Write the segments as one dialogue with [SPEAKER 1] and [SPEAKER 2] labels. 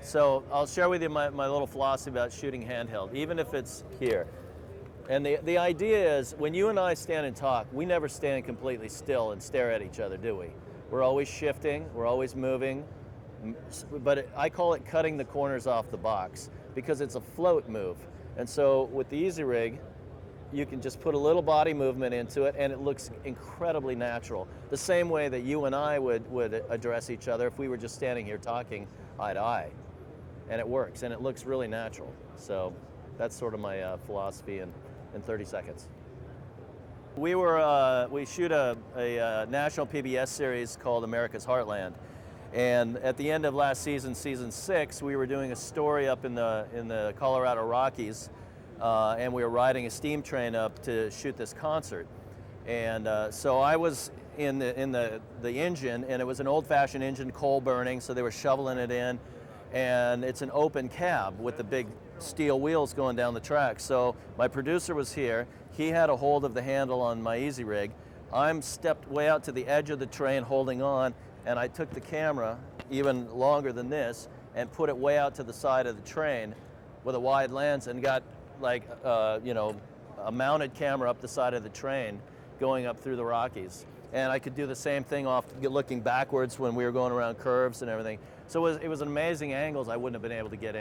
[SPEAKER 1] So I'll share with you my little philosophy about shooting handheld, even if it's here. And the idea is, when you and I stand and talk, we never stand completely still and stare at each other, do we? We're always shifting, we're always moving, but I call it cutting the corners off the box, because it's a float move. And so with the Easyrig, you can just put a little body movement into it and it looks incredibly natural. The same way that you and I would address each other if we were just standing here talking eye to eye. And it works, and it looks really natural. So that's sort of my philosophy in 30 seconds. We shoot a national PBS series called America's Heartland. And at the end of last season, season 6, we were doing a story up in the Colorado Rockies, and we were riding a steam train up to shoot this concert. And so I was in the engine, and it was an old-fashioned engine, coal burning, so they were shoveling it in. And it's an open cab with the big steel wheels going down the track. So my producer was here. He had a hold of the handle on my Easyrig. I'm stepped way out to the edge of the train holding on, and I took the camera even longer than this and put it way out to the side of the train with a wide lens, and got like a mounted camera up the side of the train going up through the Rockies. And I could do the same thing looking backwards when we were going around curves and everything. So it was an amazing angles I wouldn't have been able to get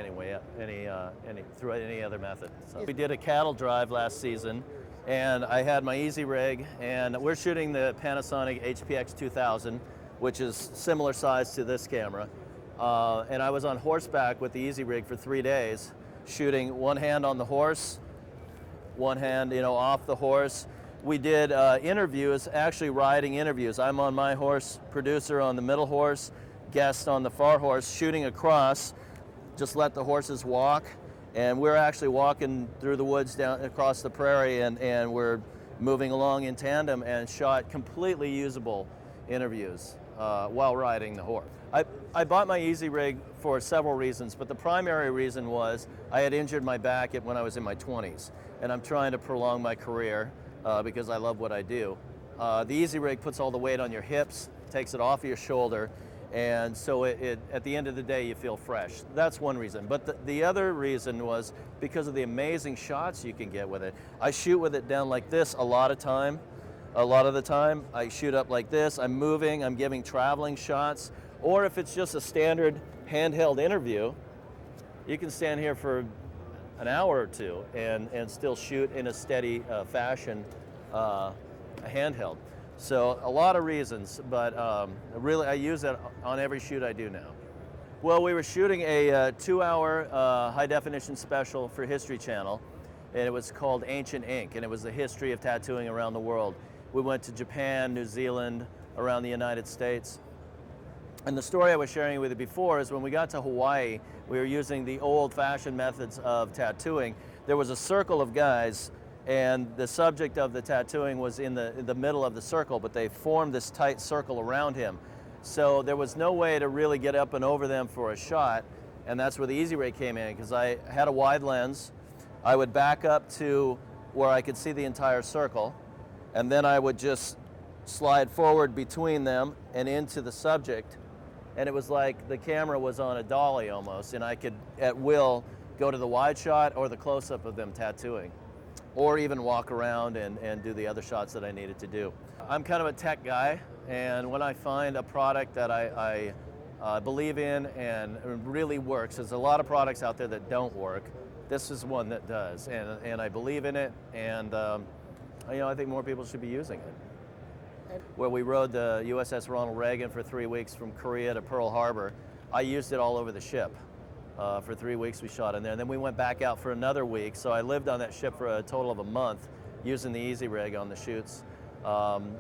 [SPEAKER 1] through any other method. So we did a cattle drive last season, and I had my Easyrig, and we're shooting the Panasonic HPX 2000, which is similar size to this camera. And I was on horseback with the Easyrig for 3 days, shooting one hand on the horse, one hand off the horse. We did interviews, actually riding interviews. I'm on my horse, producer on the middle horse, guest on the far horse, shooting across. Just let the horses walk, and we're actually walking through the woods down across the prairie, and we're moving along in tandem, and shot completely usable interviews while riding the horse. I bought my Easyrig for several reasons, but the primary reason was I had injured my back when I was in my 20s, and I'm trying to prolong my career because I love what I do. The Easyrig puts all the weight on your hips, takes it off of your shoulder, and so at the end of the day you feel fresh. That's one reason. But the other reason was because of the amazing shots you can get with it. I shoot with it down like this a lot of the time. I shoot up like this, I'm moving, I'm giving traveling shots. Or if it's just a standard handheld interview, you can stand here for an hour or two and still shoot in a steady fashion, a handheld. So a lot of reasons, but really I use it on every shoot I do now. Well, we were shooting a 2-hour high definition special for History Channel, and it was called Ancient Ink, and it was the history of tattooing around the world. We went to Japan, New Zealand, around the United States. And the story I was sharing with you before is when we got to Hawaii, we were using the old-fashioned methods of tattooing. There was a circle of guys, and the subject of the tattooing was in the middle of the circle, but they formed this tight circle around him. So there was no way to really get up and over them for a shot, and that's where the Easyrig came in, because I had a wide lens. I would back up to where I could see the entire circle, and then I would just slide forward between them and into the subject, and it was like the camera was on a dolly almost, and I could at will go to the wide shot or the close-up of them tattooing, or even walk around and do the other shots that I needed to do. I'm kind of a tech guy, and when I find a product that I believe in and really works, there's a lot of products out there that don't work. This is one that does, and I believe in it, and I think more people should be using it. Where we rode the USS Ronald Reagan for 3 weeks from Korea to Pearl Harbor, I used it all over the ship. For 3 weeks we shot in there, and then we went back out for another week, so I lived on that ship for a total of a month using the Easyrig on the shoots.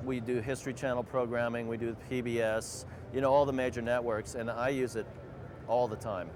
[SPEAKER 1] We do History Channel programming, we do PBS, all the major networks, and I use it all the time.